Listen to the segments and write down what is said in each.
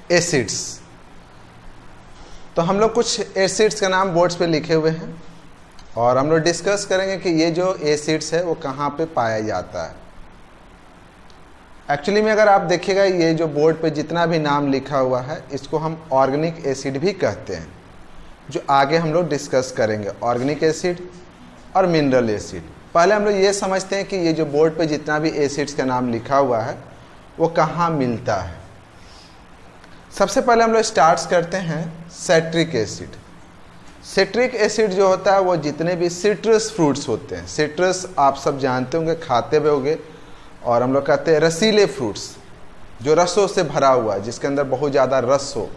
Acids. तो हम लोग कुछ एसिड्स का नाम बोर्ड्स पे लिखे हुए हैं और हम लोग डिस्कस करेंगे कि ये जो एसिड्स है वो कहाँ पे पाया जाता है। एक्चुअली में अगर आप देखिएगा ये जो बोर्ड पे जितना भी नाम लिखा हुआ है इसको हम ऑर्गेनिक एसिड भी कहते हैं, जो आगे हम लोग डिस्कस करेंगे, ऑर्गेनिक एसिड और मिनरल एसिड। पहले हम लोग ये समझते हैं कि ये जो बोर्ड पे जितना भी एसिड्स का नाम लिखा हुआ है वो कहाँ मिलता है। सबसे पहले हम लोग स्टार्ट करते हैं सिट्रिक एसिड। सिट्रिक एसिड जो होता है वो जितने भी सिट्रस फ्रूट्स होते हैं, सिट्रस आप सब जानते होंगे, खाते हुए होंगे, और हम लोग कहते हैं रसीले फ्रूट्स, जो रसों से भरा हुआ है, जिसके अंदर बहुत ज़्यादा रस हो,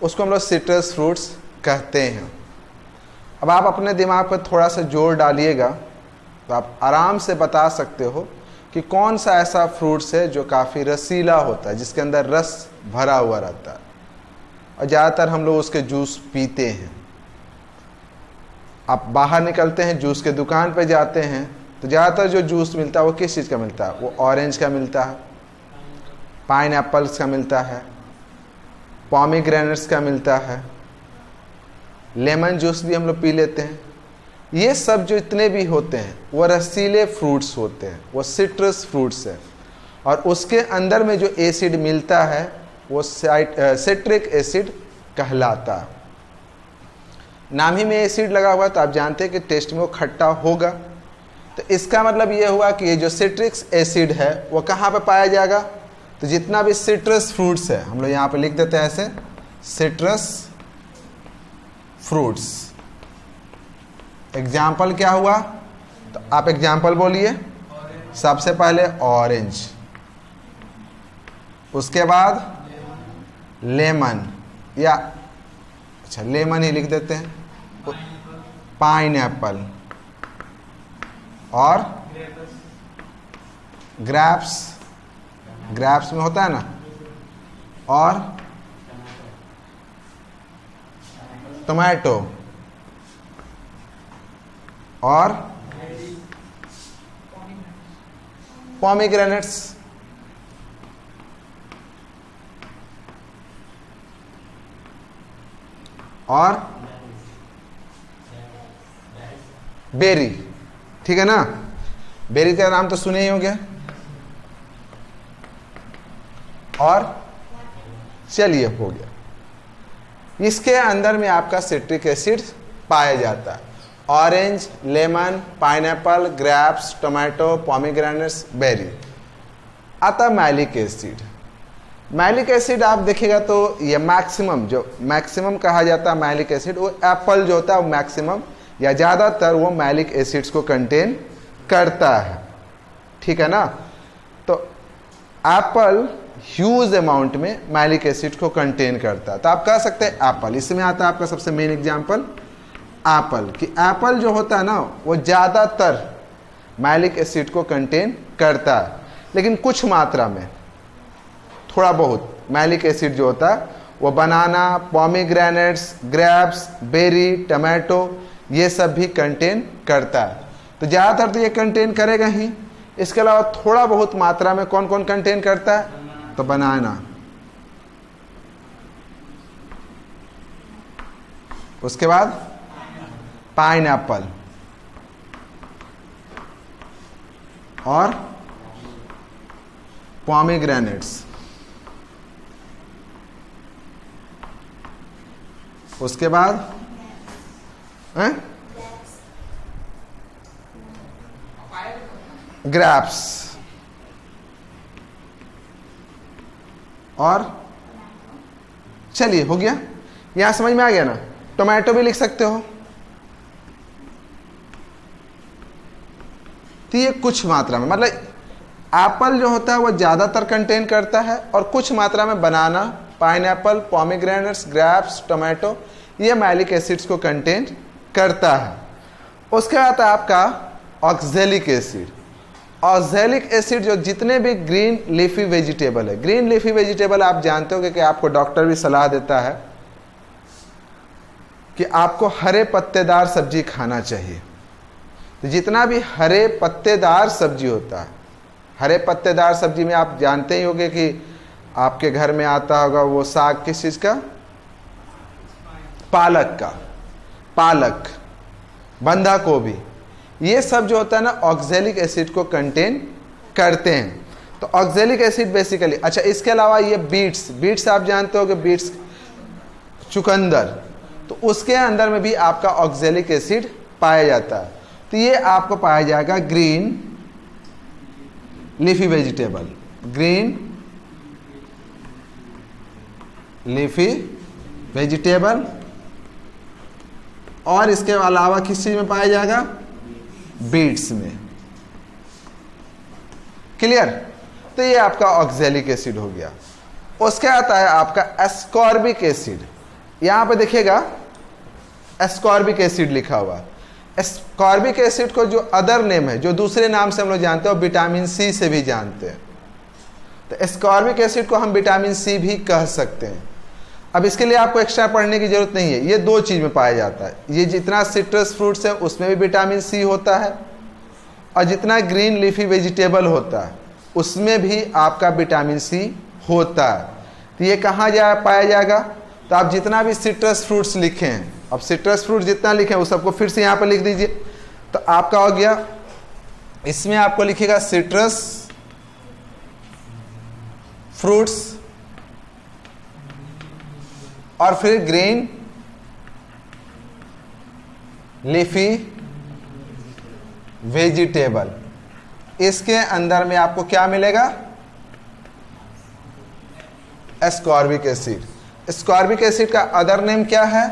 उसको हम लोग सिट्रस फ्रूट्स कहते हैं। अब आप अपने दिमाग पर थोड़ा सा जोर डालिएगा तो आप आराम से बता सकते हो कि कौन सा ऐसा फ्रूट्स है जो काफ़ी रसीला होता है, जिसके अंदर रस भरा हुआ रहता है और ज़्यादातर हम लोग उसके जूस पीते हैं। आप बाहर निकलते हैं, जूस के दुकान पर जाते हैं तो ज़्यादातर जो जूस मिलता है वो किस चीज़ का मिलता है? वो ऑरेंज का मिलता है, पाइन एप्पल्स का मिलता है, पॉमीग्रेनेट्स का मिलता है, लेमन जूस भी हम लोग पी लेते हैं। ये सब जो इतने भी होते हैं वो रसीले फ्रूट्स होते हैं, वो सिट्रस फ्रूट्स है, और उसके अंदर में जो एसिड मिलता है वो सिट्रिक एसिड कहलाता है। नाम ही में एसिड लगा हुआ तो आप जानते हैं कि टेस्ट में वो खट्टा होगा। तो इसका मतलब ये हुआ कि ये जो सिट्रिक एसिड है वो कहाँ पे पाया जाएगा? तो जितना भी सिट्रस फ्रूट्स है, हम लोग यहाँ पे लिख देते हैं ऐसे, सिट्रस फ्रूट्स। एग्जाम्पल क्या हुआ? तो आप एग्जाम्पल बोलिए। सबसे पहले ऑरेंज, उसके बाद लेमन, या अच्छा लेमन ही लिख देते हैं, पाइन एप्पल, और ग्रेप्स, ग्रेप्स में होता है ना, और टोमेटो, और पॉमीग्रेनेट्स, और बेरी। ठीक है ना? बेरी का नाम तो सुने ही होंगे। और चलिए हो गया। इसके अंदर में आपका सिट्रिक एसिड पाया जाता है। Orange, lemon, pineapple, grapes, tomato, pomegranates, berry. आता मैलिक एसिड। मैलिक एसिड आप देखिएगा तो ये मैक्सिमम, जो मैक्सिमम कहा जाता है मैलिक एसिड, वो एप्पल जो होता है वो मैक्सिमम या ज़्यादातर वो मैलिक एसिड्स को कंटेन करता है। ठीक है ना? तो एप्पल ह्यूज अमाउंट में मैलिक एसिड को कंटेन करता है। तो आप कह सकते हैं एप्पल, इसमें आता है आपका सबसे मेन एग्जांपल एप्पल, कि एप्पल जो होता है ना वो ज़्यादातर मैलिक एसिड को कंटेन करता है, लेकिन कुछ मात्रा में, थोड़ा बहुत मैलिक एसिड जो होता है वो बनाना, पॉमीग्रेनेट्स, ग्रेप्स, बेरी, टमाटो, ये सब भी कंटेन करता है। तो ज़्यादातर तो ये कंटेन करेगा ही। इसके अलावा थोड़ा बहुत मात्रा में कौन कौन कंटेन करता है? तो बनाना, उसके बाद पाइनएप्पल, और पॉमीग्रेनेट्स, उसके बाद ग्रेप्स, और चलिए हो गया। यहां समझ में आ गया ना? टोमेटो भी लिख सकते हो। तो ये कुछ मात्रा में, मतलब एप्पल जो होता है वो ज़्यादातर कंटेन करता है, और कुछ मात्रा में बनाना, पाइनएप्पल, पॉमीग्रेनेट्स, ग्रेप्स, टोमेटो, ये मैलिक एसिड्स को कंटेन करता है। उसके बाद आपका ऑक्जेलिक एसिड। ऑक्जेलिक एसिड जो जितने भी ग्रीन लीफी वेजिटेबल है, ग्रीन लीफी वेजिटेबल आप जानते हो कि आपको डॉक्टर भी सलाह देता है कि आपको हरे पत्तेदार सब्जी खाना चाहिए। तो जितना भी हरे पत्तेदार सब्जी होता है, हरे पत्तेदार सब्जी में आप जानते ही होंगे कि आपके घर में आता होगा वो साग किस चीज़ का, पालक का, पालक, बंधा गोभी, ये सब जो होता है ना ऑक्जेलिक एसिड को कंटेन करते हैं। तो ऑक्जेलिक एसिड बेसिकली, अच्छा इसके अलावा ये बीट्स, बीट्स आप जानते हो कि बीट्स चुकंदर, तो उसके अंदर में भी आपका ऑक्जेलिक एसिड पाया जाता है। तो ये आपको पाया जाएगा green leafy vegetable, green leafy vegetable, और इसके अलावा किस चीज में पाया जाएगा, बीट्स में। क्लियर? तो ये आपका ऑक्जेलिक एसिड हो गया। उसके आता है आपका एस्कॉर्बिक एसिड। यहां पे देखिएगा एस्कॉर्बिक एसिड लिखा हुआ। एस्कॉर्बिक एसिड को जो अदर नेम है, जो दूसरे नाम से हम लोग जानते हैं, विटामिन सी से भी जानते हैं। तो एस्कॉर्बिक एसिड को हम विटामिन सी भी कह सकते हैं। अब इसके लिए आपको एक्स्ट्रा पढ़ने की जरूरत नहीं है, ये दो चीज में पाया जाता है। ये जितना सिट्रस फ्रूट्स है उसमें भी विटामिन सी होता है, और जितना ग्रीन लीफी वेजिटेबल होता है उसमें भी आपका विटामिन सी होता है। तो ये कहाँ पाया जाएगा, तो आप जितना भी सिट्रस फ्रूट्स लिखे हैं, अब सिट्रस फ्रूट जितना लिखे हैं उस सबको फिर से यहाँ पर लिख दीजिए। तो आपका हो गया, इसमें आपको लिखिएगा सिट्रस फ्रूट्स, और फिर ग्रीन लीफी वेजिटेबल। इसके अंदर में आपको क्या मिलेगा, एस्कॉर्बिक एसिड। एस्कॉर्बिक एसिड का अदर नेम क्या है,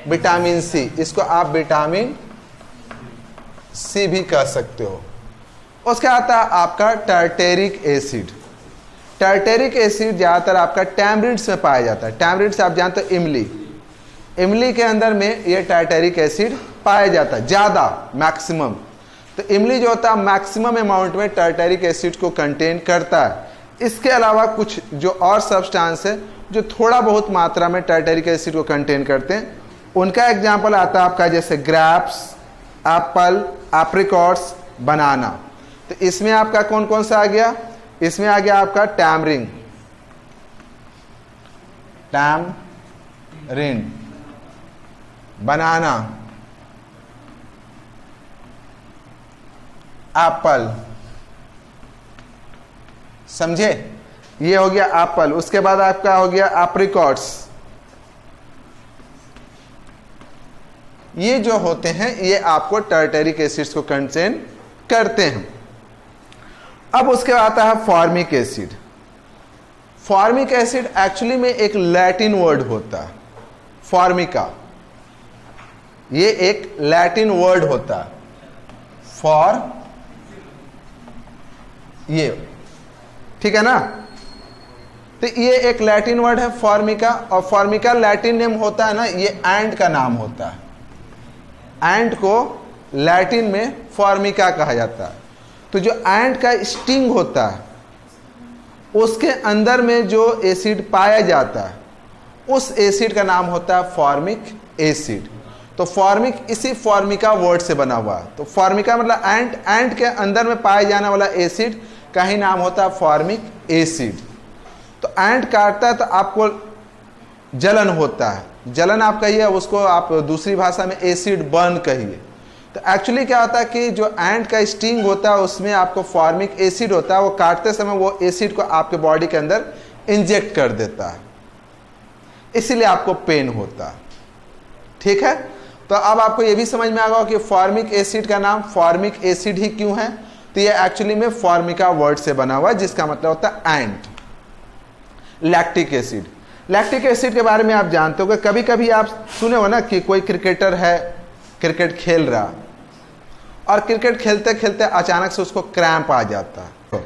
विटामिन सी। इसको आप विटामिन सी भी कह सकते हो। उसके आता है आपका टार्टेरिक एसिड। टार्टेरिक एसिड ज्यादातर आपका टैमरिंड्स में पाया जाता है। टैमरिंड्स आप जानते हो इमली, इमली के अंदर में ये टार्टेरिक एसिड पाया जाता है ज्यादा, मैक्सिमम। तो इमली जो होता है मैक्सिमम अमाउंट में टार्टेरिक एसिड को कंटेन करता है। इसके अलावा कुछ जो और सब्सटेंस है जो थोड़ा बहुत मात्रा में टार्टेरिक एसिड को कंटेन करते हैं, उनका एग्जाम्पल आता है आपका जैसे ग्रेप्स, एप्पल, एप्रिकॉट्स, बनाना। तो इसमें आपका कौन कौन सा आ गया, इसमें आ गया आपका टैमरिंड, टैमरिंड, बनाना, एप्पल, समझे, ये हो गया एप्पल। उसके बाद आपका हो गया एप्रिकॉट्स। ये जो होते हैं ये आपको टार्टेरिक एसिड्स को कंटेन करते हैं। अब उसके बाद आता है formic acid. Formic acid actually में एक लैटिन वर्ड होता है, फॉर्मिका, ये एक लैटिन वर्ड होता है, फॉर, ये ठीक है ना। तो ये एक लैटिन वर्ड है फॉर्मिका, और फॉर्मिका लैटिन नेम होता है ना, ये एंट का नाम होता है। एंट को लैटिन में फॉर्मिका कहा जाता है। तो जो एंट का स्टिंग होता है उसके अंदर में जो एसिड पाया जाता है उस एसिड का नाम होता है फॉर्मिक एसिड। तो फॉर्मिक इसी फॉर्मिका वर्ड से बना हुआ है। तो फॉर्मिका मतलब एंट, एंट के अंदर में पाए जाने वाला एसिड का ही नाम होता है फॉर्मिक एसिड। तो एंट काटता है तो आपको जलन होता है, जलन आप कहिए, उसको आप दूसरी भाषा में एसिड बर्न कहिए। तो एक्चुअली क्या होता है कि जो एंट का स्टिंग होता है उसमें आपको फॉर्मिक एसिड होता है, वो काटते समय वो एसिड को आपके बॉडी के अंदर इंजेक्ट कर देता है, इसीलिए आपको पेन होता है। ठीक है, तो अब आपको ये भी समझ में आ गया कि फॉर्मिक एसिड का नाम फॉर्मिक एसिड ही क्यों है। तो ये एक्चुअली में फॉर्मिका वर्ड से बना हुआ है जिसका मतलब होता है एंट। लैक्टिक एसिड, लैक्टिक एसिड के बारे में आप जानते हो, कभी कभी आप सुने हो ना कि कोई क्रिकेटर है, क्रिकेट खेल रहा, और क्रिकेट खेलते खेलते अचानक से उसको क्रैम्प आ जाता है।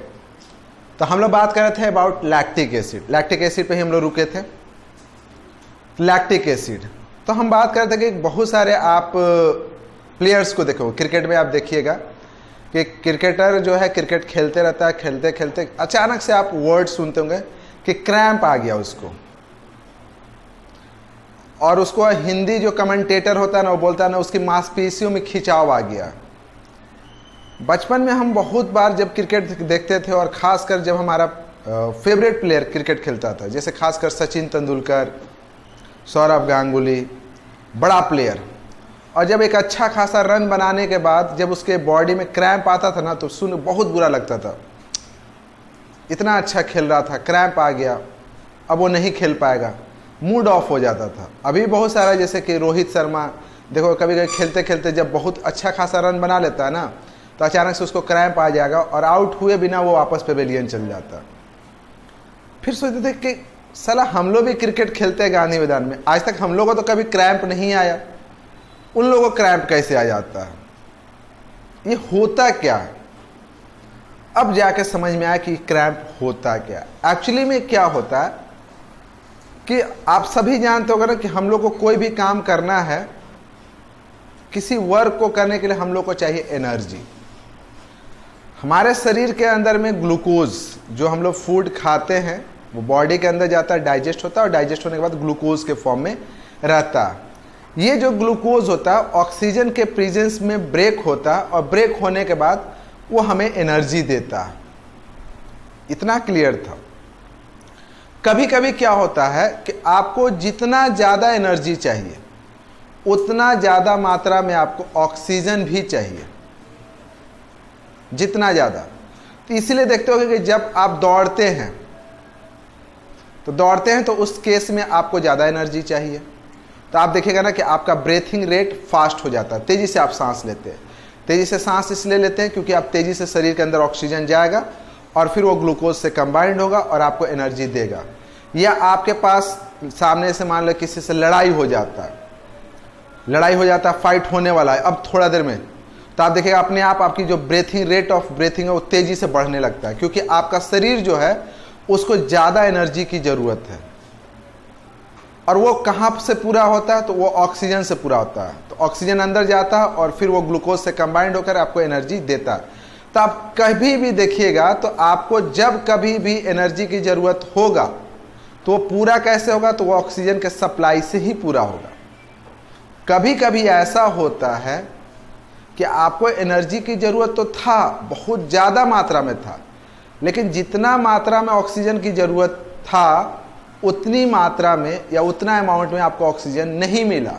तो हम लोग बात कर रहे थे about lactic acid. Lactic acid पे ही हम लोग रुके थे। लैक्टिक एसिड, तो हम बात कर रहे थे कि बहुत सारे आप प्लेयर्स को देखो, क्रिकेट में आप देखिएगा कि क्रिकेटर जो है क्रिकेट खेलते रहता है, खेलते खेलते अचानक से आप वर्ड सुनते होंगे कि क्रैम्प आ गया उसको, और उसको हिंदी जो कमेंटेटर होता है ना वो बोलता है ना उसकी मांसपेशियों में खिंचाव आ गया। बचपन में हम बहुत बार जब क्रिकेट देखते थे और ख़ासकर जब हमारा फेवरेट प्लेयर क्रिकेट खेलता था, जैसे खासकर सचिन तेंदुलकर, सौरव गांगुली, बड़ा प्लेयर। और जब एक अच्छा खासा रन बनाने के बाद जब उसके बॉडी में क्रैम्प आता था ना, तो सुन बहुत बुरा लगता था। इतना अच्छा खेल रहा था, क्रैम्प आ गया, अब वो नहीं खेल पाएगा, मूड ऑफ हो जाता था। अभी बहुत सारा, जैसे कि रोहित शर्मा, देखो कभी कभी खेलते खेलते जब बहुत अच्छा खासा रन बना लेता है ना, तो अचानक से उसको क्रैम्प आ जाएगा और आउट हुए बिना वो वापस पेवेलियन चल जाता। फिर सोचते थे कि साला हम लोग भी क्रिकेट खेलते हैं गांधी मैदान में, आज तक हम लोगों को तो कभी क्रैम्प नहीं आया, उन लोगों को क्रैम्प कैसे आ जाता है, ये होता क्या है? अब जाके समझ में आया कि क्रैम्प होता क्या। एक्चुअली में क्या होता है कि आप सभी जानते होगा ना कि हम लोग को कोई भी काम करना है, किसी वर्क को करने के लिए हम लोग को चाहिए एनर्जी। हमारे शरीर के अंदर में ग्लूकोज, जो हम लोग फूड खाते हैं, वो बॉडी के अंदर जाता है, डाइजेस्ट होता है, और डाइजेस्ट होने के बाद ग्लूकोज के फॉर्म में रहता है। ये जो ग्लूकोज होता है ऑक्सीजन के प्रेजेंस में ब्रेक होता है, और ब्रेक होने के बाद वो हमें एनर्जी देता है। इतना क्लियर था। कभी कभी क्या होता है कि आपको जितना ज़्यादा एनर्जी चाहिए उतना ज़्यादा मात्रा में आपको ऑक्सीजन भी चाहिए, जितना ज़्यादा। तो इसीलिए देखते हो कि जब आप दौड़ते हैं तो उस केस में आपको ज़्यादा एनर्जी चाहिए। तो आप देखिएगा ना कि आपका ब्रेथिंग रेट फास्ट हो जाता है, तेज़ी से आप सांस लेते हैं। तेज़ी से सांस इसलिए लेते हैं क्योंकि आप तेज़ी से शरीर के अंदर ऑक्सीजन जाएगा और फिर वो ग्लूकोज से कंबाइंड होगा और आपको एनर्जी देगा। या आपके पास सामने से मान लो किसी से लड़ाई हो जाता है, फाइट होने वाला है अब थोड़ा देर में, तो आप देखिएगा अपने आप आपकी जो ब्रेथिंग रेट ऑफ ब्रेथिंग है वो तेज़ी से बढ़ने लगता है, क्योंकि आपका शरीर जो है उसको ज़्यादा एनर्जी की ज़रूरत है। और वो कहाँ से पूरा होता है? तो वो ऑक्सीजन से पूरा होता है। तो ऑक्सीजन अंदर जाता है और फिर वो ग्लूकोज से कंबाइंड होकर आपको एनर्जी देता है। तो आप कभी भी देखिएगा तो आपको जब कभी भी एनर्जी की ज़रूरत होगा तो वो पूरा कैसे होगा? तो वो ऑक्सीजन के सप्लाई से ही पूरा होगा। कभी कभी ऐसा होता है कि आपको एनर्जी की ज़रूरत तो था, बहुत ज़्यादा मात्रा में था, लेकिन जितना मात्रा में ऑक्सीजन की ज़रूरत था उतनी मात्रा में या उतना अमाउंट में आपको ऑक्सीजन नहीं मिला।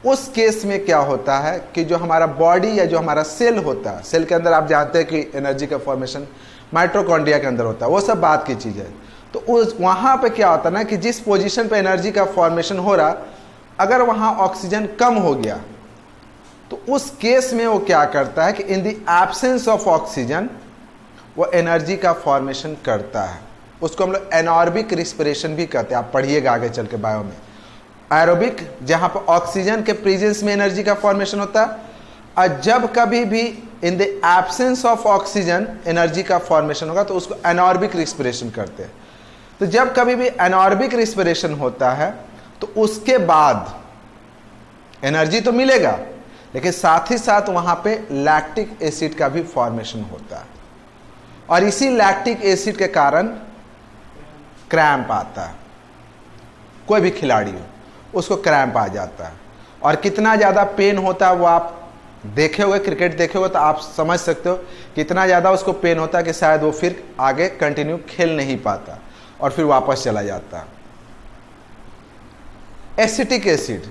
उस केस में क्या होता है कि जो हमारा बॉडी या जो हमारा सेल होता है, सेल के अंदर आप जानते हैं कि एनर्जी का फॉर्मेशन माइटोकॉन्ड्रिया के अंदर होता है, वो सब बात की चीज़ है। तो उस वहाँ पे क्या होता है ना कि जिस पोजीशन पे एनर्जी का फॉर्मेशन हो रहा, अगर वहाँ ऑक्सीजन कम हो गया तो उस केस में वो क्या करता है कि in the absence of oxygen वो एनर्जी का फॉर्मेशन करता है। उसको हम लोग एनारोबिक रिस्पिरेशन भी कहते हैं, आप पढ़िएगा आगे चल के बायो में। एरोबिक जहाँ पर ऑक्सीजन के प्रेजेंस में एनर्जी का फॉर्मेशन होता है, और जब कभी भी in the absence of oxygen energy का फॉर्मेशन होगा तो उसको एनारोबिक रिस्पिरेशन करते हैं। तो जब कभी भी एनारोबिक रिस्पिरेशन होता है तो उसके बाद एनर्जी तो मिलेगा, लेकिन साथ ही साथ वहाँ पे लैक्टिक एसिड का भी फॉर्मेशन होता है, और इसी लैक्टिक एसिड के कारण क्रैम्प आता है। कोई भी खिलाड़ी हो उसको क्रैम्प आ जाता है, और कितना ज़्यादा पेन होता है वो आप देखे हुए, क्रिकेट देखे हुए तो आप समझ सकते हो कितना ज़्यादा उसको पेन होता है कि शायद वो फिर आगे कंटिन्यू खेल नहीं पाता और फिर वापस चला जाता है। एसिटिक एसिड,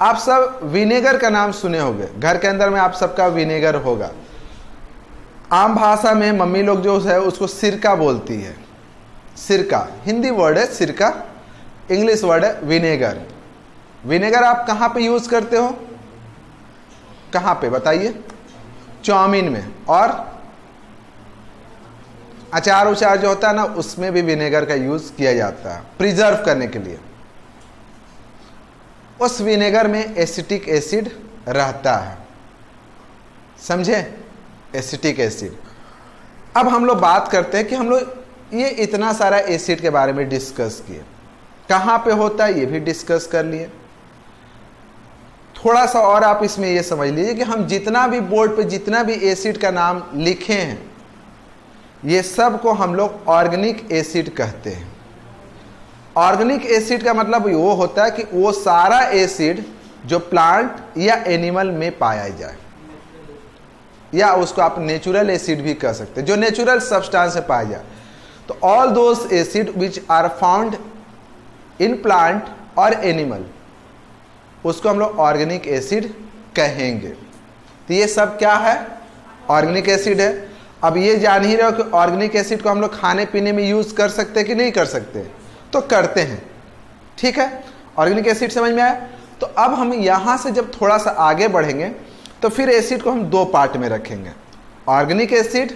आप सब विनेगर का नाम सुने होंगे, घर के अंदर में आप सबका विनेगर होगा। आम भाषा में मम्मी लोग जो है उसको सिरका बोलती है। सिरका हिंदी वर्ड है, सिरका इंग्लिश वर्ड है विनेगर। विनेगर आप कहाँ पे यूज करते हो? कहाँ पे बताइए? चाउमीन में, और अचार उचार जो होता है ना उसमें भी विनेगर का यूज किया जाता है प्रिजर्व करने के लिए। उस विनेगर में एसिटिक एसिड रहता है, समझे? Acetic acid. अब हम लोग बात करते हैं कि हम लोग ये इतना सारा एसिड के बारे में डिस्कस किए, कहाँ पे होता है ये भी डिस्कस कर लिए। थोड़ा सा और आप इसमें ये समझ लीजिए कि हम जितना भी बोर्ड पे जितना भी एसिड का नाम लिखे हैं ये सब को हम लोग ऑर्गेनिक एसिड कहते हैं। ऑर्गेनिक एसिड का मतलब वो होता है कि वो सारा एसिड जो प्लांट या एनिमल में पाया जाए, या उसको आप नेचुरल एसिड भी कह सकते हैं, जो नेचुरल सब्सटेंस से पाया जाए। तो all those acid which are found in plant और एनिमल, उसको हम लोग ऑर्गेनिक एसिड कहेंगे। तो ये सब क्या है? ऑर्गेनिक एसिड है। अब ये जान ही रहे हो कि ऑर्गेनिक एसिड को हम लोग खाने पीने में यूज कर सकते हैं कि नहीं कर सकते? तो करते हैं। ठीक है, ऑर्गेनिक एसिड समझ में आया। तो अब हम यहां से जब थोड़ा सा आगे बढ़ेंगे तो फिर एसिड को हम दो पार्ट में रखेंगे, ऑर्गेनिक एसिड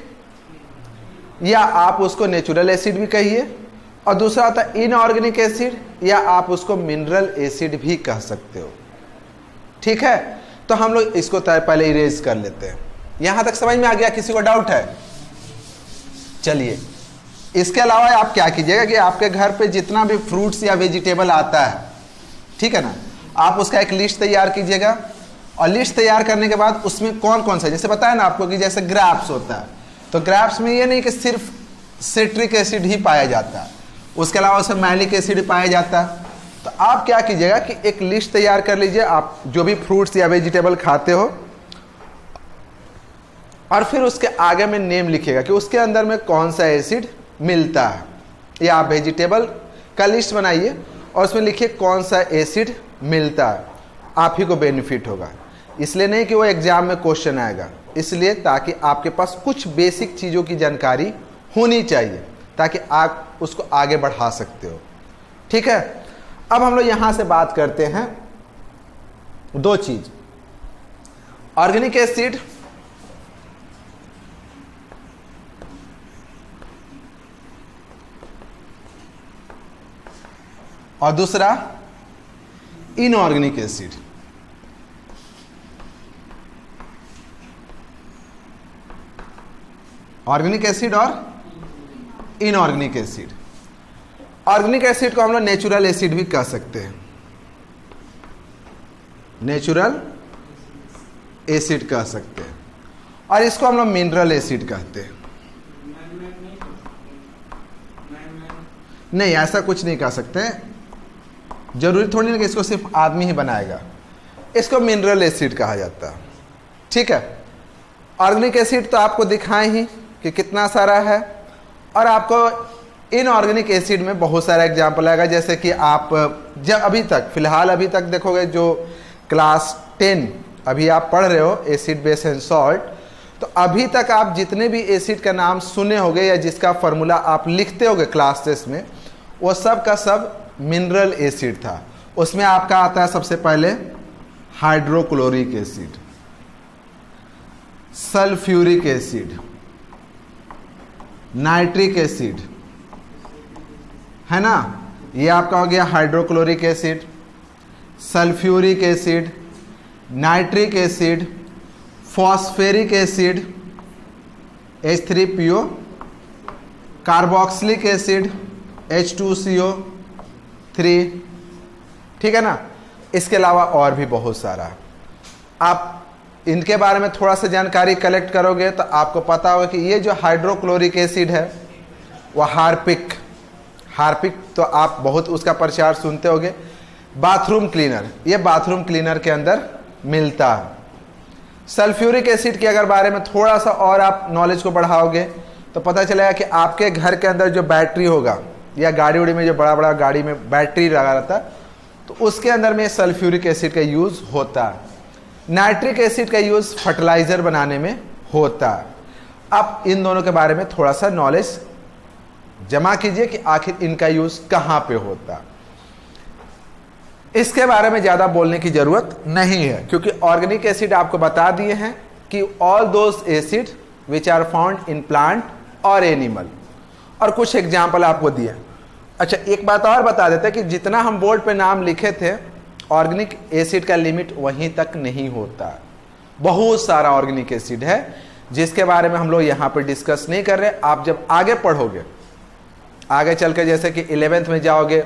या आप उसको नेचुरल एसिड भी कहिए, और दूसरा होता है इनऑर्गेनिक एसिड या आप उसको मिनरल एसिड भी कह सकते हो। ठीक है, तो हम लोग इसको पहले इरेज कर लेते हैं। यहां तक समझ में आ गया? किसी को डाउट है? चलिए, इसके अलावा आप क्या कीजिएगा कि आपके घर पे जितना भी फ्रूट्स या वेजिटेबल आता है, ठीक है ना, आप उसका एक लिस्ट तैयार कीजिएगा। और लिस्ट तैयार करने के बाद उसमें कौन कौन सा, जैसे बताया ना आपको कि जैसे ग्रेप्स होता है, तो ग्रेप्स में ये नहीं कि सिर्फ सिट्रिक एसिड ही पाया जाता है, उसके अलावा उसमें मैलिक एसिड पाया जाता है। तो आप क्या कीजिएगा कि एक लिस्ट तैयार कर लीजिए, आप जो भी फ्रूट्स या वेजिटेबल खाते हो, और फिर उसके आगे में नेम लिखिएगा कि उसके अंदर में कौन सा एसिड मिलता है। या आप वेजिटेबल का लिस्ट बनाइए और उसमें लिखिए कौन सा एसिड मिलता है, आप ही को बेनिफिट होगा। इसलिए नहीं कि वो एग्जाम में क्वेश्चन आएगा, इसलिए ताकि आपके पास कुछ बेसिक चीज़ों की जानकारी होनी चाहिए ताकि आप उसको आगे बढ़ा सकते हो। ठीक है, अब हम लोग यहां से बात करते हैं दो चीज, ऑर्गेनिक एसिड और दूसरा इनऑर्गेनिक एसिड। ऑर्गेनिक एसिड और इनऑर्गेनिक एसिड। ऑर्गेनिक एसिड को हम लोग नेचुरल एसिड भी कह सकते हैं, नेचुरल एसिड कह सकते हैं, और इसको हम लोग मिनरल एसिड कहते हैं। नहीं, ऐसा कुछ नहीं कह सकते, जरूरी थोड़ी ना कि इसको सिर्फ आदमी ही बनाएगा, इसको मिनरल एसिड कहा जाता है। ठीक है, ऑर्गेनिक एसिड तो आपको दिखाएं ही कि कितना सारा है, और आपको इनऑर्गेनिक एसिड में बहुत सारा एग्जाम्पल आएगा। जैसे कि आप जब अभी तक फिलहाल अभी तक देखोगे जो क्लास 10 अभी आप पढ़ रहे हो एसिड बेस एंड सॉल्ट, तो अभी तक आप जितने भी एसिड का नाम सुने होंगे या जिसका फार्मूला आप लिखते होगे क्लास टेस्ट में, वो सब का सब मिनरल एसिड था। उसमें आपका आता है सबसे पहले hydrochloric acid, sulphuric acid, nitric acid, है ना, ये आपका हो गया hydrochloric acid, sulphuric acid, nitric acid, phosphoric acid H3PO, carboxylic acid H2CO3। ठीक है ना, इसके अलावा और भी बहुत सारा। आप इनके बारे में थोड़ा सा जानकारी कलेक्ट करोगे तो आपको पता होगा कि ये जो हाइड्रोक्लोरिक एसिड है वह हार्पिक तो आप बहुत उसका प्रचार सुनते होगे। बाथरूम क्लीनर, ये बाथरूम क्लीनर के अंदर मिलता है। सल्फ्यूरिक एसिड के अगर बारे में थोड़ा सा और आप नॉलेज को बढ़ाओगे तो पता चलेगा कि आपके घर के अंदर जो बैटरी होगा या गाड़ी उड़ी में जो बड़ा बड़ा गाड़ी में बैटरी लगा रहता है, तो उसके अंदर में सल्फ्यूरिक एसिड का यूज होता है। नाइट्रिक एसिड का यूज फर्टिलाइजर बनाने में होता है। आप इन दोनों के बारे में थोड़ा सा नॉलेज जमा कीजिए कि आखिर इनका यूज कहां पे होता है। इसके बारे में ज्यादा बोलने की जरूरत नहीं है, क्योंकि ऑर्गेनिक एसिड आपको बता दिए हैं कि all those acid which are found in plant और एनिमल, और कुछ एग्जाम्पल आपको दिए। अच्छा, एक बात और बता देते हैं कि जितना हम बोर्ड पे नाम लिखे थे, ऑर्गेनिक एसिड का लिमिट वहीं तक नहीं होता। बहुत सारा ऑर्गेनिक एसिड है जिसके बारे में हम लोग यहाँ पे डिस्कस नहीं कर रहे। आप जब आगे पढ़ोगे, आगे चल के जैसे कि 11th में जाओगे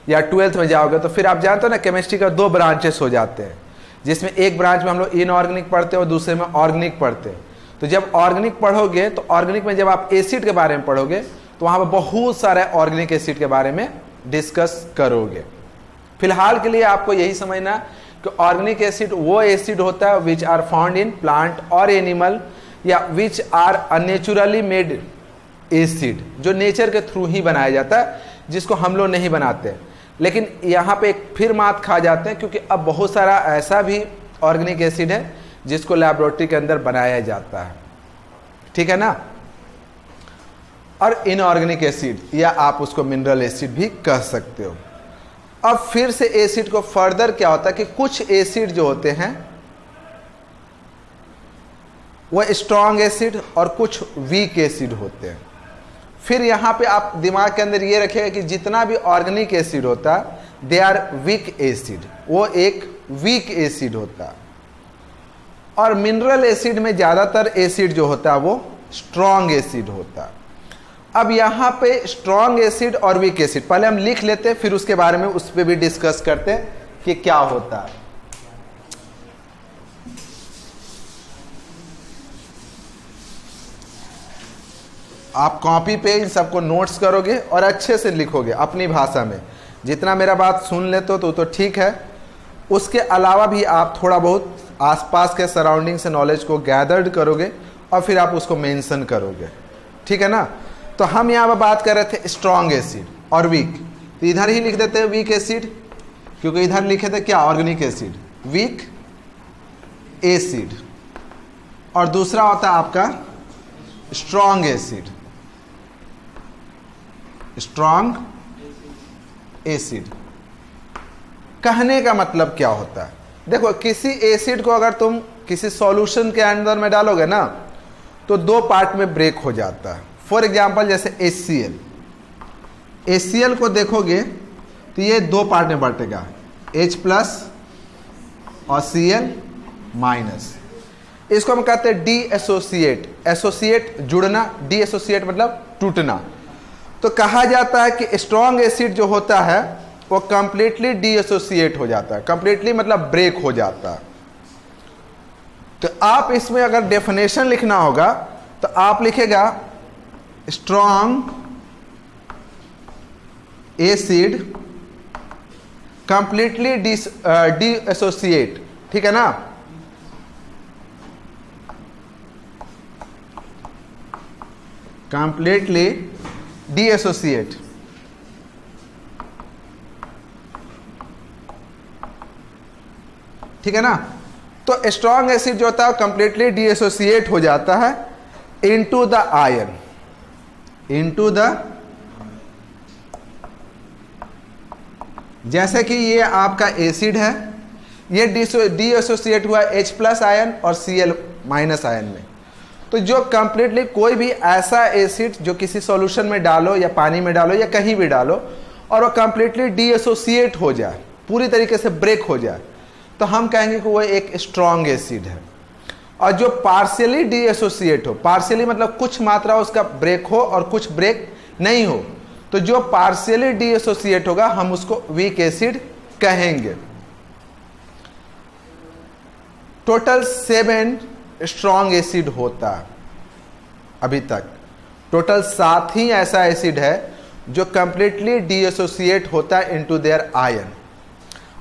या 12th में जाओगे, तो फिर आप जानते हो ना केमिस्ट्री का 2 ब्रांचेस हो जाते हैं, जिसमें एक ब्रांच में हम लोग इनऑर्गेनिक पढ़ते हैं और दूसरे में ऑर्गेनिक पढ़ते हैं। तो जब ऑर्गेनिक पढ़ोगे तो ऑर्गेनिक में जब आप एसिड के बारे में पढ़ोगे तो वहाँ पर बहुत सारे ऑर्गेनिक एसिड के बारे में डिस्कस करोगे। फिलहाल के लिए आपको यही समझना कि ऑर्गेनिक एसिड वो एसिड होता है which are found in plant और एनिमल, या which are unnaturally made acid जो नेचर के थ्रू ही बनाया जाता है, जिसको हम लोग नहीं बनाते। लेकिन यहाँ पे एक फिर मात खा जाते हैं, क्योंकि अब बहुत सारा ऐसा भी ऑर्गेनिक एसिड है जिसको लैबोरेटरी के अंदर बनाया जाता है, ठीक है ना। और इनऑर्गेनिक एसिड या आप उसको मिनरल एसिड भी कह सकते हो। अब फिर से एसिड को फर्दर क्या होता है कि कुछ एसिड जो होते हैं वह स्ट्रॉन्ग एसिड और कुछ वीक एसिड होते हैं। फिर यहाँ पे आप दिमाग के अंदर ये रखिएगा कि जितना भी ऑर्गेनिक एसिड होता है दे आर वीक एसिड, वो एक वीक एसिड होता है। और मिनरल एसिड में ज़्यादातर एसिड जो होता है वो स्ट्रॉन्ग एसिड होता है। अब यहाँ पे स्ट्रॉन्ग एसिड और वीक एसिड पहले हम लिख लेते हैं, फिर उसके बारे में उस पर भी डिस्कस करते हैं कि क्या होता है। आप कॉपी पे इन सबको नोट्स करोगे और अच्छे से लिखोगे अपनी भाषा में। जितना मेरा बात सुन लेते हो तो ठीक है, उसके अलावा भी आप थोड़ा बहुत आसपास के सराउंडिंग से नॉलेज को गैदर्ड करोगे और फिर आप उसको मेंशन करोगे, ठीक है ना। तो हम यहाँ पर बात कर रहे थे स्ट्रॉन्ग एसिड और वीक, तो इधर ही लिख देते हैं वीक एसिड, क्योंकि इधर लिखे थे क्या ऑर्गेनिक एसिड, वीक एसिड। और दूसरा होता है आपका स्ट्रॉन्ग एसिड, स्ट्रॉन्ग एसिड। कहने का मतलब क्या होता है, देखो किसी एसिड को अगर तुम किसी सॉल्यूशन के अंदर में डालोगे ना तो दो पार्ट में ब्रेक हो जाता है। फॉर एग्जांपल जैसे HCl, HCl को देखोगे तो ये दो पार्ट में बटेगा, H प्लस और Cl माइनस। इसको हम कहते हैं डी एसोसिएट, एसोसिएट जुड़ना, डी एसोसिएट मतलब टूटना। तो कहा जाता है कि स्ट्रॉन्ग एसिड जो होता है वो कंप्लीटली डी एसोसिएट हो जाता है, कंप्लीटली मतलब ब्रेक हो जाता है। तो आप इसमें अगर डेफिनेशन लिखना होगा तो आप लिखेगा strong acid completely D associate, ठीक है ना। कंप्लीटली डी एसोसिएट, ठीक है ना। तो स्ट्रॉन्ग एसिड जो होता है कंप्लीटली डी एसोसिएट हो जाता है into the ion, into the, जैसे कि ये आपका एसिड है, ये डी एसोसिएट हुआ H प्लस आयन और Cl माइनस आयन में। तो जो कंप्लीटली कोई भी ऐसा एसिड जो किसी सॉल्यूशन में डालो या पानी में डालो या कहीं भी डालो और वो कंप्लीटली डी एसोसिएट हो जाए, पूरी तरीके से ब्रेक हो जाए, तो हम कहेंगे कि वो एक स्ट्रॉन्ग एसिड है। और जो पार्शियली डी एसोसिएट हो, पार्शियली मतलब कुछ मात्रा उसका ब्रेक हो और कुछ ब्रेक नहीं हो, तो जो पार्शियली डी एसोसिएट होगा हम उसको वीक एसिड कहेंगे। टोटल 7 स्ट्रॉन्ग एसिड होता है अभी तक, टोटल 7 ही ऐसा एसिड है जो कंप्लीटली डी एसोसिएट होता है इनटू देयर आयन।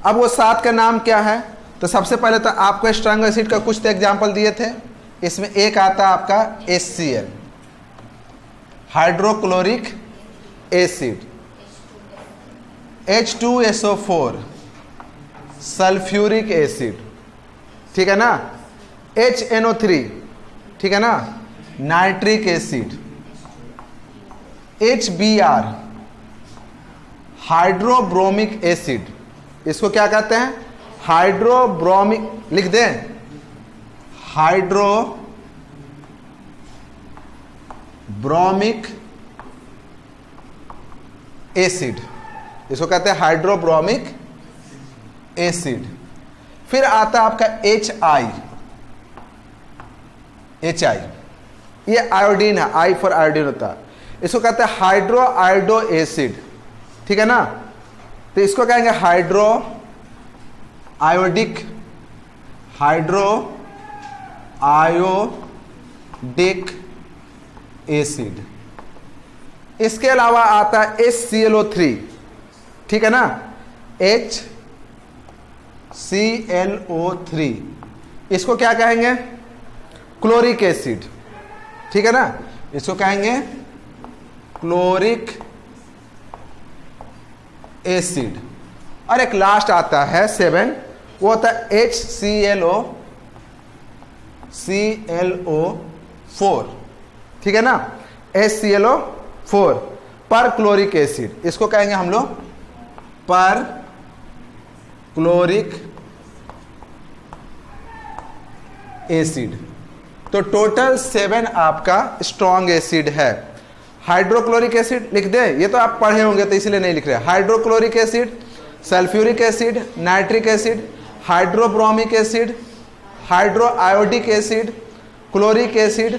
अब वो 7 का नाम क्या है, तो सबसे पहले तो आपको स्ट्रॉन्ग एसिड का कुछ तो एग्जाम्पल दिए थे। इसमें एक आता है आपका HCl, hydrochloric acid, H2SO4 sulphuric acid, ठीक है ना, HNO3, ठीक है ना, nitric acid, HBr hydrobromic acid, इसको क्या कहते हैं हाइड्रोब्रोमिक, लिख दें हाइड्रोब्रोमिक एसिड, इसको कहते हैं हाइड्रोब्रोमिक एसिड। फिर आता है आपका HI, ये आयोडीन है, I फॉर आयोडीन होता है, इसको कहते हैं हाइड्रो आयोडो एसिड, ठीक है ना। तो इसको कहेंगे hydro iodic, hydro iodic acid. इसके अलावा आता है HClO3, ठीक है ना, HClO3, इसको क्या कहेंगे क्लोरिक एसिड, ठीक है ना, इसको कहेंगे क्लोरिक एसिड। और एक लास्ट आता है 7, वो होता है HClO4, ठीक है ना, HClO4 पर क्लोरिक एसिड, इसको कहेंगे हम लोग पर क्लोरिक एसिड। तो टोटल 7 आपका स्ट्रॉन्ग एसिड है। हाइड्रोक्लोरिक एसिड लिख दे, ये तो आप पढ़े होंगे तो इसलिए नहीं लिख रहे। Hydrochloric acid, sulphuric acid, nitric acid, hydrobromic acid, hydroiodic acid, chloric acid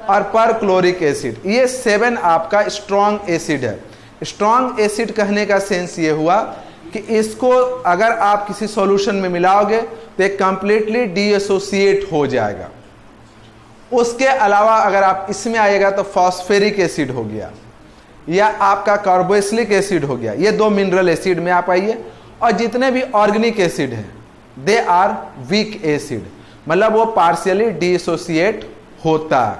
और पर क्लोरिक एसिड, ये 7 आपका स्ट्रॉन्ग एसिड है। स्ट्रॉन्ग एसिड कहने का सेंस ये हुआ कि इसको अगर आप किसी सॉल्यूशन में मिलाओगे तो एक कंप्लीटली डीएसोसिएट हो जाएगा। उसके अलावा अगर आप इसमें आएगा तो फॉस्फेरिक एसिड हो गया या आपका कार्बोक्सिलिक एसिड हो गया, ये 2 मिनरल एसिड में आप आइए। और जितने भी ऑर्गेनिक एसिड हैं दे आर वीक एसिड, मतलब वो पार्शियली डीएसोसिएट होता है,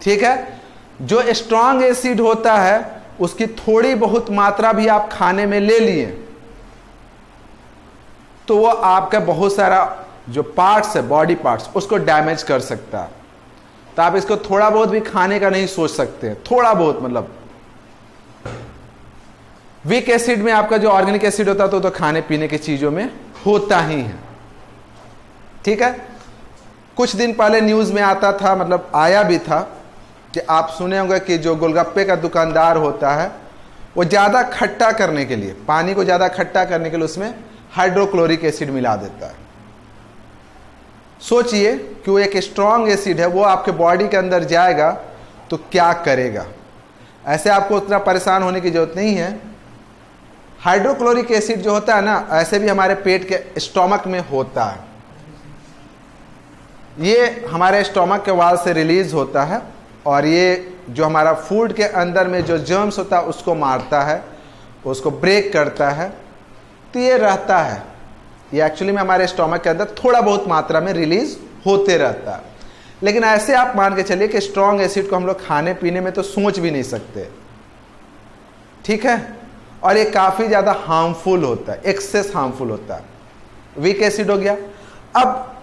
ठीक है। जो स्ट्रॉन्ग एसिड होता है उसकी थोड़ी बहुत मात्रा भी आप खाने में ले लिए तो वो आपका बहुत सारा जो पार्ट्स है, बॉडी पार्ट्स, उसको डैमेज कर सकता है। तो आप इसको थोड़ा बहुत भी खाने का नहीं सोच सकते, थोड़ा बहुत मतलब। वीक एसिड में आपका जो ऑर्गेनिक एसिड होता है तो खाने पीने की चीजों में होता ही है, ठीक है। कुछ दिन पहले न्यूज में आता था, मतलब आया भी था कि आप सुने होंगे कि जो गोलगप्पे का दुकानदार होता है वो ज़्यादा खट्टा करने के लिए, पानी को ज़्यादा खट्टा करने के लिए उसमें हाइड्रोक्लोरिक एसिड मिला देता है। सोचिए कि वो एक स्ट्रॉन्ग एसिड है, वो आपके बॉडी के अंदर जाएगा तो क्या करेगा। ऐसे आपको उतना परेशान होने की जरूरत नहीं है। हाइड्रोक्लोरिक एसिड जो होता है ना, ऐसे भी हमारे पेट के स्टोमक में होता है। ये हमारे स्टोमक के वाल से रिलीज होता है और ये जो हमारा फूड के अंदर में जो जर्म्स होता है उसको मारता है, उसको ब्रेक करता है। तो ये रहता है, ये एक्चुअली में हमारे स्टोमक के अंदर थोड़ा बहुत मात्रा में रिलीज होते रहता है। लेकिन ऐसे आप मान के चलिए कि स्ट्रॉन्ग एसिड को हम लोग खाने पीने में तो सोच भी नहीं सकते, ठीक है। और ये काफ़ी ज़्यादा हार्मफुल होता है, एक्सेस हार्मफुल होता है। वीक एसिड हो गया। अब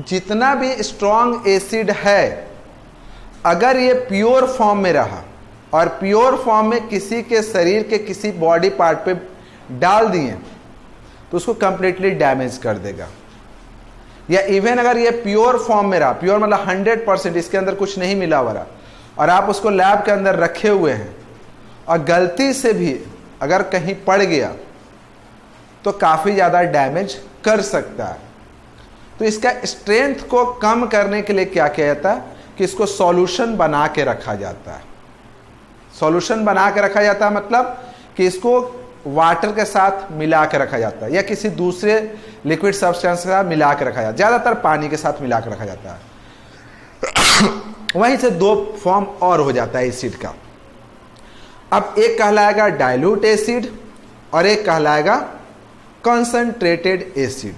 जितना भी स्ट्रॉन्ग एसिड है, अगर ये प्योर फॉर्म में रहा और प्योर फॉर्म में किसी के शरीर के किसी बॉडी पार्ट पे डाल दिए तो उसको कंप्लीटली डैमेज कर देगा। या इवन अगर ये प्योर फॉर्म में रहा, प्योर मतलब 100%, इसके अंदर कुछ नहीं मिला हुआ रहा, और आप उसको लैब के अंदर रखे हुए हैं और गलती से भी अगर कहीं पड़ गया तो काफ़ी ज़्यादा डैमेज कर सकता है। तो इसका स्ट्रेंथ को कम करने के लिए क्या किया जाता है कि इसको सॉल्यूशन बना के रखा जाता है। सॉल्यूशन बना के रखा जाता है मतलब कि इसको वाटर के साथ मिला के रखा जाता है या किसी दूसरे लिक्विड सब्सटेंस के साथ मिला के रखा जाता है, ज़्यादातर पानी के साथ मिला के रखा जाता है। वहीं से 2 फॉर्म और हो जाता है एसिड का। अब एक कहलाएगा डाइल्यूट एसिड और एक कहलाएगा कंसंट्रेटेड एसिड।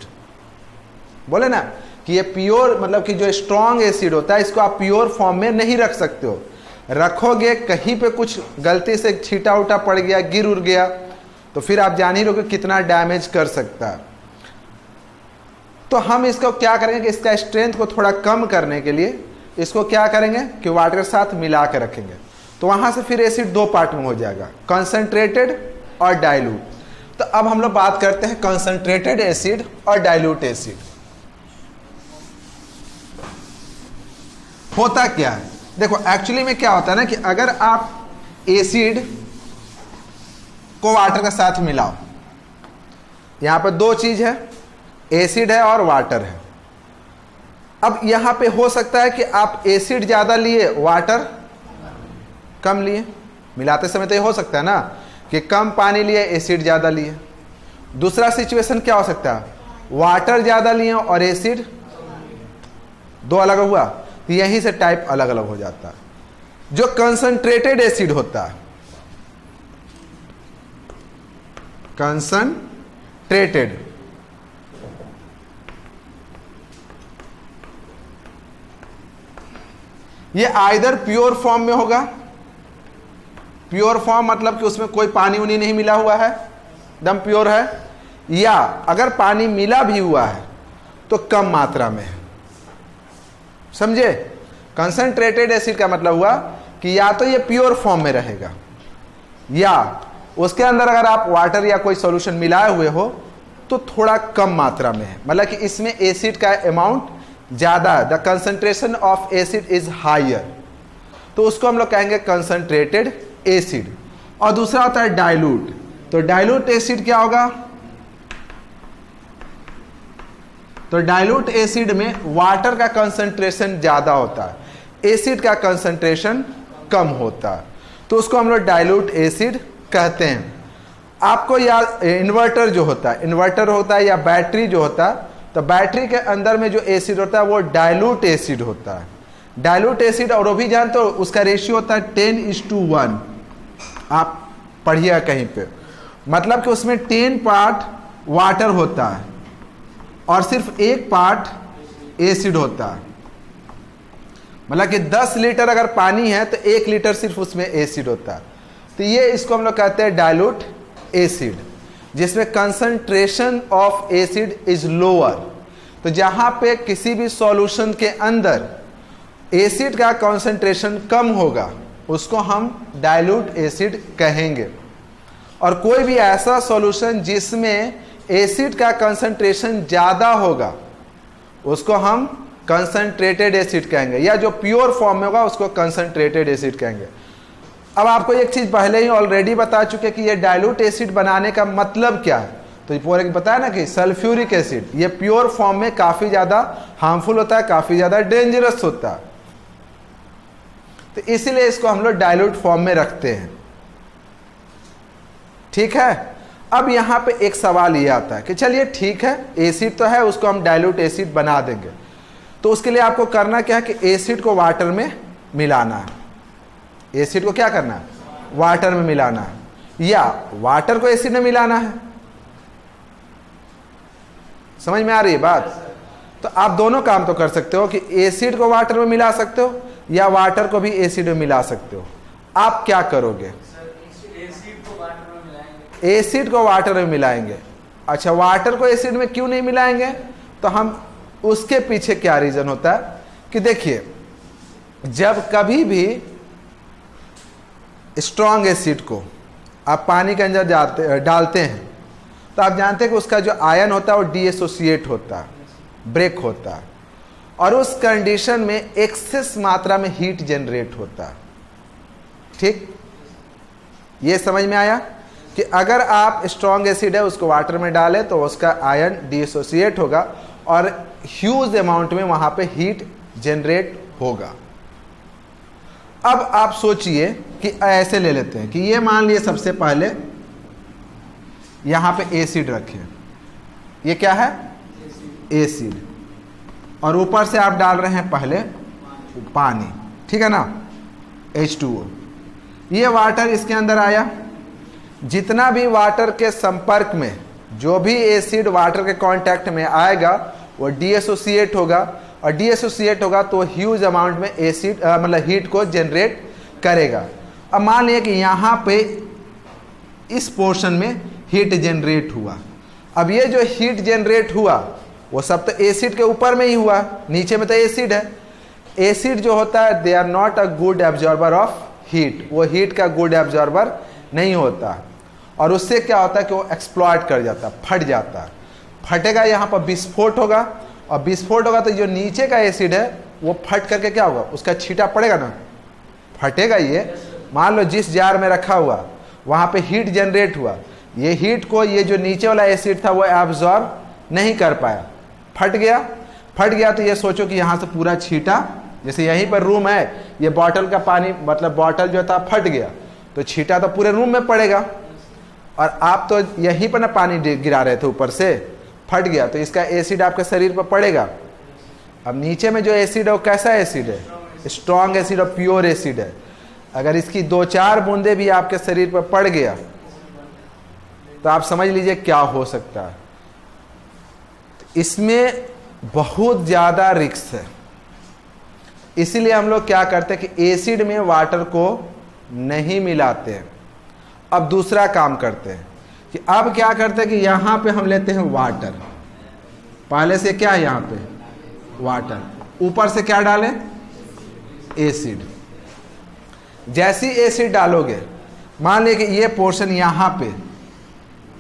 बोले ना कि ये प्योर मतलब कि जो स्ट्रॉन्ग एसिड होता है इसको आप प्योर फॉर्म में नहीं रख सकते हो। रखोगे कहीं पे कुछ गलती से छीटा उटा पड़ गया, गिर उड़ गया, तो फिर आप जान ही रहोगे कितना डैमेज कर सकता है। तो हम इसको क्या करेंगे कि इसका स्ट्रेंथ को थोड़ा कम करने के लिए इसको क्या करेंगे कि वाटर के साथ मिला के रखेंगे। तो वहां से फिर एसिड 2 पार्ट में हो जाएगा, कंसंट्रेटेड और डाइल्यूट। तो अब हम लोग बात करते हैं कंसंट्रेटेड एसिड और डाइल्यूट एसिड। होता क्या है, देखो एक्चुअली में क्या होता है ना कि अगर आप एसिड को वाटर के साथ मिलाओ, यहां पर 2 चीज है, एसिड है और वाटर है। अब यहां पे हो सकता है कि आप एसिड ज्यादा लिए वाटर कम लिए, मिलाते समय तो ये हो सकता है ना कि कम पानी लिए एसिड ज्यादा लिए। दूसरा सिचुएशन क्या हो सकता है, वाटर ज्यादा लिए और एसिड 2 अलग हुआ, तो यहीं से टाइप अलग अलग हो जाता है। जो कंसंट्रेटेड एसिड होता है, कंसंट्रेटेड, ये आइदर प्योर फॉर्म में होगा प्योर फॉर्म मतलब कि उसमें कोई पानी उनी नहीं मिला हुआ है, एकदम प्योर है, या अगर पानी मिला भी हुआ है तो कम मात्रा में है। समझे? कंसंट्रेटेड एसिड का मतलब हुआ कि या तो ये प्योर फॉर्म में रहेगा, या उसके अंदर अगर आप वाटर या कोई सॉल्यूशन मिलाए हुए हो तो थोड़ा कम मात्रा में है, मतलब कि इसमें एसिड का अमाउंट ज्यादा है, the concentration of acid is higher, तो उसको हम लोग कहेंगे कंसंट्रेटेड एसिड। और दूसरा होता है डाइल्यूट। तो डाइल्यूट एसिड क्या होगा? तो डाइल्यूट एसिड में वाटर का कंसंट्रेशन ज्यादा होता है, एसिड का कंसंट्रेशन कम होता है, तो उसको हम लोग डाइल्यूट एसिड कहते हैं। आपको या इन्वर्टर जो होता है, इन्वर्टर होता है या बैटरी जो होता है, तो बैटरी के अंदर में जो एसिड होता है वो डाइल्यूट एसिड होता है। डाइल्यूट एसिड, और वो भी जानते हो उसका रेशियो होता है 10:1। आप पढ़िएगा कहीं पे, मतलब कि उसमें 10 पार्ट वाटर होता है और सिर्फ 1 पार्ट एसिड होता है। मतलब कि 10 लीटर अगर पानी है तो 1 लीटर सिर्फ उसमें एसिड होता है। तो ये इसको हम लोग कहते हैं डाइल्यूट एसिड, जिसमें concentration of acid is lower. तो जहां पे किसी भी सॉल्यूशन के अंदर एसिड का कंसंट्रेशन कम होगा उसको हम डाइल्यूट एसिड कहेंगे। और कोई भी ऐसा सॉल्यूशन जिसमें एसिड का कंसंट्रेशन ज्यादा होगा उसको हम कंसंट्रेटेड एसिड कहेंगे, या जो प्योर फॉर्म में होगा उसको कंसंट्रेटेड एसिड कहेंगे। अब आपको एक चीज पहले ही ऑलरेडी बता चुके कि ये डाइल्यूट एसिड बनाने का मतलब क्या है। तो ये पूरे बताया ना कि सल्फ्यूरिक एसिड ये प्योर फॉर्म में काफी ज्यादा हार्मफुल होता है, काफी ज्यादा डेंजरस होता है, तो इसीलिए इसको हम लोग डाइल्यूट फॉर्म में रखते हैं। ठीक है। अब यहां पे एक सवाल ये आता है कि चलिए ठीक है, एसिड तो है, उसको हम डाइल्यूट एसिड बना देंगे, तो उसके लिए आपको करना क्या है कि एसिड को वाटर में मिलाना है। एसिड को क्या करना है? वाटर में मिलाना है, या वाटर को एसिड में मिलाना है। समझ में आ रही है बात? तो आप दोनों काम तो कर सकते हो कि एसिड को वाटर में मिला सकते हो या वाटर को भी एसिड में मिला सकते हो। आप क्या करोगे? एसिड को वाटर में मिलाएंगे। अच्छा, वाटर को एसिड में क्यों नहीं मिलाएंगे? तो हम उसके पीछे क्या रीजन होता है कि देखिए, जब कभी भी स्ट्रॉन्ग एसिड को आप पानी के अंदर डालते हैं तो आप जानते हैं कि उसका जो आयन होता है वो डीएसोसिएट होता है, ब्रेक होता है, और उस कंडीशन में एक्सेस मात्रा में हीट जनरेट होता है। ठीक, ये समझ में आया कि अगर आप स्ट्रॉन्ग एसिड है उसको वाटर में डालें तो उसका आयन डीएसोसिएट होगा और ह्यूज अमाउंट में वहां पे हीट जनरेट होगा। अब आप सोचिए कि ऐसे ले लेते हैं कि ये मान लिए सबसे पहले यहां पे एसिड रखें, ये क्या है? एसिड, और ऊपर से आप डाल रहे हैं पहले पानी, ठीक है ना, H2O। ये वाटर इसके अंदर आया, जितना भी वाटर के संपर्क में जो भी एसिड वाटर के कांटेक्ट में आएगा वो डीएसोसिएट होगा, और डीएसोसिएट होगा तो ह्यूज अमाउंट में एसिड मतलब हीट को जनरेट करेगा। अब मान लिया कि यहाँ पे इस पोर्शन में हीट जनरेट हुआ। अब ये जो हीट जनरेट हुआ वो सब तो एसिड के ऊपर में ही हुआ, नीचे में तो एसिड है। एसिड जो होता है they are not a good absorber of heat, वो हीट का गुड एब्जॉर्बर नहीं होता, और उससे क्या होता है कि वो एक्सप्लॉइट कर जाता है, फट जाता है। फटेगा, यहाँ पर विस्फोट होगा, और विस्फोट होगा तो जो नीचे का एसिड है वो फट करके क्या होगा, उसका छींटा पड़ेगा ना, फटेगा। ये मान लो जिस जार में रखा हुआ वहाँ पे हीट जनरेट हुआ, ये हीट को ये जो नीचे वाला एसिड था वो एब्जॉर्ब नहीं कर पाया, फट गया। फट गया तो ये सोचो कि यहाँ से पूरा छींटा, जैसे यहीं पर रूम है, ये बॉटल का पानी मतलब बॉटल जो था फट गया तो छींटा तो पूरे रूम में पड़ेगा, और आप तो यहीं पर ना पानी गिरा रहे थे, ऊपर से फट गया तो इसका एसिड आपके शरीर पर पड़ेगा। अब नीचे में जो एसिड है वो कैसा एसिड है? स्ट्रॉन्ग एसिड और प्योर एसिड है। अगर इसकी 2-4 बूंदे भी आपके शरीर पर पड़ गया तो आप समझ लीजिए क्या हो सकता है। इसमें बहुत ज्यादा रिस्क है, इसीलिए हम लोग क्या करते हैं कि एसिड में वाटर को नहीं मिलाते हैं। अब दूसरा काम करते हैं कि अब क्या करते हैं कि यहां पे हम लेते हैं वाटर। पहले से क्या है यहां पे वाटर, ऊपर से क्या डालें एसिड। जैसी एसिड डालोगे, मान लीजिए कि ये पोर्शन यहां पे,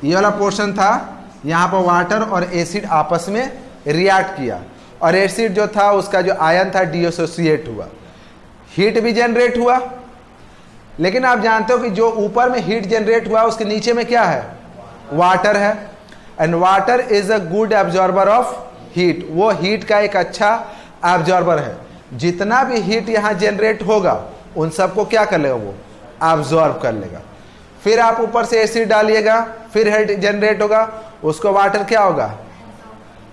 ये वाला पोर्शन था, यहां पर वाटर और एसिड आपस में रिएक्ट किया और एसिड जो था उसका जो आयन था डिसोसिएट हुआ, हीट भी जनरेट हुआ। लेकिन आप जानते हो कि जो ऊपर में हीट जनरेट हुआ उसके नीचे में क्या है, वाटर है। And water is a good absorber of heat, वो हीट का एक अच्छा एब्जॉर्बर है। जितना भी हीट यहाँ जनरेट होगा उन सबको क्या कर लेगा, वो एब्जॉर्ब कर लेगा। फिर आप ऊपर से एसिड डालिएगा, फिर हीट जनरेट होगा, उसको वाटर क्या होगा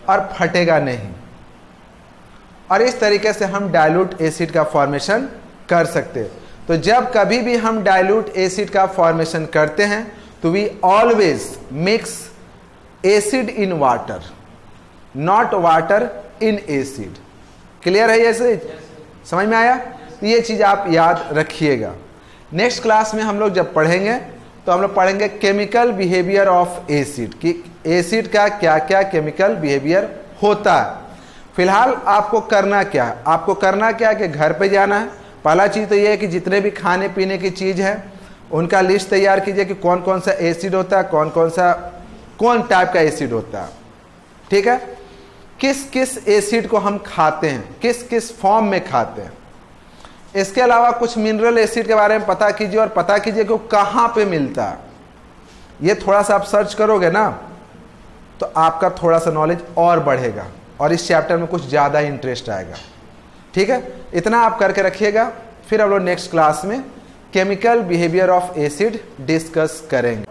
और फटेगा नहीं। और इस तरीके से हम डाइल्यूट एसिड का फॉर्मेशन कर सकते हैं। तो जब कभी भी हम डाइल्यूट एसिड का फॉर्मेशन करते हैं तो we always mix acid in water, not water in acid. Clear है ये चीज, समझ में आया? तो ये चीज आप याद रखिएगा। नेक्स्ट क्लास में हम लोग जब पढ़ेंगे तो हम लोग पढ़ेंगे केमिकल बिहेवियर ऑफ एसिड, कि एसिड का क्या क्या केमिकल बिहेवियर होता है। फिलहाल आपको करना क्या है, आपको करना क्या है कि घर पे जाना है। पहला चीज़ तो ये है कि जितने भी खाने पीने की चीज़ है उनका लिस्ट तैयार कीजिए कि कौन कौन सा एसिड होता है, कौन टाइप का एसिड होता है, ठीक है। किस किस एसिड को हम खाते हैं, किस किस फॉर्म में खाते हैं। इसके अलावा कुछ मिनरल एसिड के बारे में पता कीजिए और पता कीजिए कि वो कहाँ पे मिलता है। ये थोड़ा सा आप सर्च करोगे ना तो आपका थोड़ा सा नॉलेज और बढ़ेगा और इस चैप्टर में कुछ ज़्यादा इंटरेस्ट आएगा, ठीक है। इतना आप करके रखिएगा, फिर हम लोग नेक्स्ट क्लास में chemical behaviour of acid discuss करेंगे।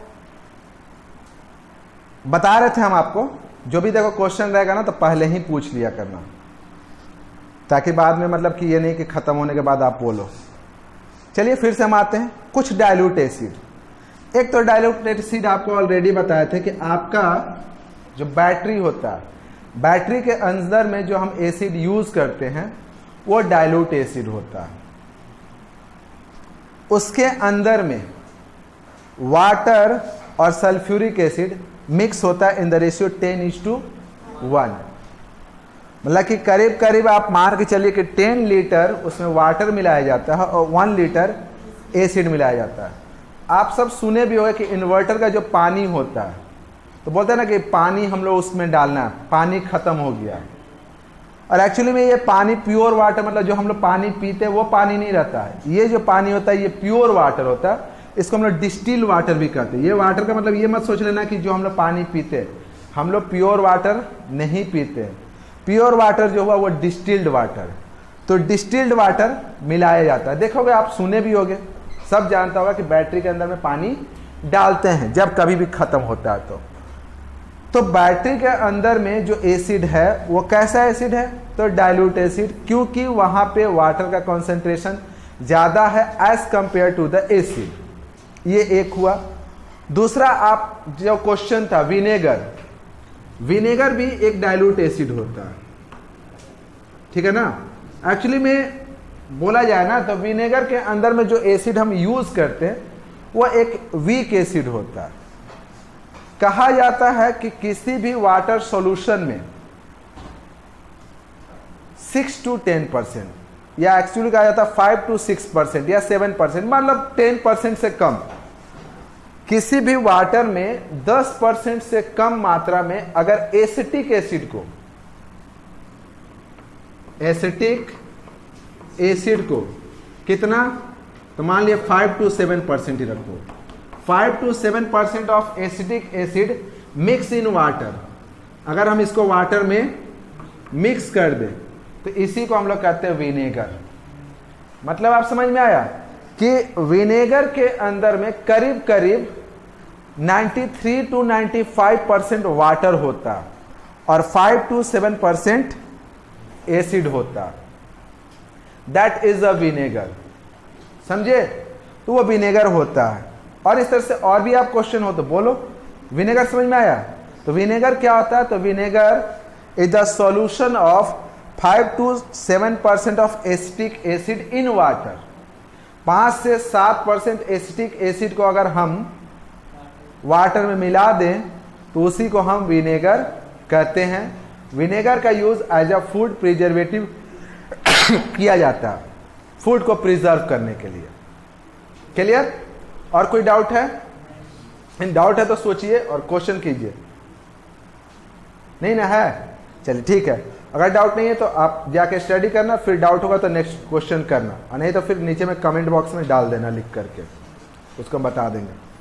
बता रहे थे हम आपको, जो भी देखो क्वेश्चन रहेगा ना तो पहले ही पूछ लिया करना, ताकि बाद में मतलब कि ये नहीं कि खत्म होने के बाद आप बोलो। चलिए फिर से हम आते हैं कुछ डाइल्यूट एसिड। एक तो डाइल्यूट एसिड आपको ऑलरेडी बताए थे कि आपका जो बैटरी होता है, बैटरी के अंदर में जो हम एसिड यूज करते हैं वो डाइल्यूट एसिड होता है। उसके अंदर में वाटर और सल्फ्यूरिक एसिड मिक्स होता है इन द रेशियो 10:1। मतलब कि करीब करीब आप मान के चलिए कि 10 लीटर उसमें वाटर मिलाया जाता है और 1 लीटर एसिड मिलाया जाता है। आप सब सुने भी होंगे कि इन्वर्टर का जो पानी होता है तो बोलते हैं ना कि पानी हम लोग उसमें डालना, पानी खत्म हो गया। और एक्चुअली में ये पानी प्योर वाटर, मतलब जो हम लोग पानी पीते हैं वो पानी नहीं रहता है। ये जो पानी होता है ये प्योर वाटर होता है। इसको हम लोग डिस्टिल वाटर भी कहते हैं। ये वाटर का मतलब ये मत सोच लेना कि जो हम लोग पानी पीते हैं, हम लोग प्योर वाटर नहीं पीते। प्योर वाटर जो हुआ वो डिस्टिल्ड वाटर। तो डिस्टिल्ड वाटर मिलाया जाता है। देखोगे आप सुने भी होगे, सब जानता होगा कि बैटरी के अंदर में पानी डालते हैं जब कभी भी खत्म होता है तो बैटरी के अंदर में जो एसिड है वो कैसा एसिड है, तो डाइल्यूट एसिड, क्योंकि वहां पे वाटर का कॉन्सेंट्रेशन ज्यादा है as compare to the acid. ये एक हुआ। दूसरा, आप जो क्वेश्चन था विनेगर, विनेगर भी एक डाइल्यूट एसिड होता है, ठीक है ना। एक्चुअली में बोला जाए ना तो विनेगर के अंदर में जो एसिड हम यूज करते हैं वो एक वीक एसिड होता है। कहा जाता है कि किसी भी वाटर सॉल्यूशन में 6 to 10%, या एक्चुअली कहा जाता है 5 to 6% या 7%, मतलब 10% से कम, किसी भी वाटर में 10% से कम मात्रा में अगर एसिटिक एसिड को, एसिटिक एसिड को कितना, तो मान लिया 5 to 7% ही रखो। 5 to 7% of acetic acid mix in water, अगर हम इसको वाटर में मिक्स कर दें तो इसी को हम लोग कहते हैं विनेगर। मतलब आप समझ में आया कि विनेगर के अंदर में करीब करीब 93 to 95% वाटर होता और 5 to 7% एसिड होता। दैट इज अ विनेगर, समझे। तो वो विनेगर होता है। और इस तरह से और भी आप क्वेश्चन हो तो बोलो। विनेगर समझ में आया? तो विनेगर क्या होता है, तो vinegar is the solution of 5 to 7% of acetic acid in water. 5 से 7% एसिटिक एसिड को अगर हम वाटर में मिला दें तो उसी को हम विनेगर कहते हैं। विनेगर का use as a food preservative किया जाता है, फूड को प्रिजर्व करने के लिए। क्लियर? और कोई डाउट है? डाउट है तो सोचिए और क्वेश्चन कीजिए। नहीं ना है? चलिए ठीक है। अगर डाउट नहीं है तो आप जाके स्टडी करना, फिर डाउट होगा तो नेक्स्ट क्वेश्चन करना, और नहीं तो फिर नीचे में कमेंट बॉक्स में डाल देना लिख करके, उसको हम बता देंगे।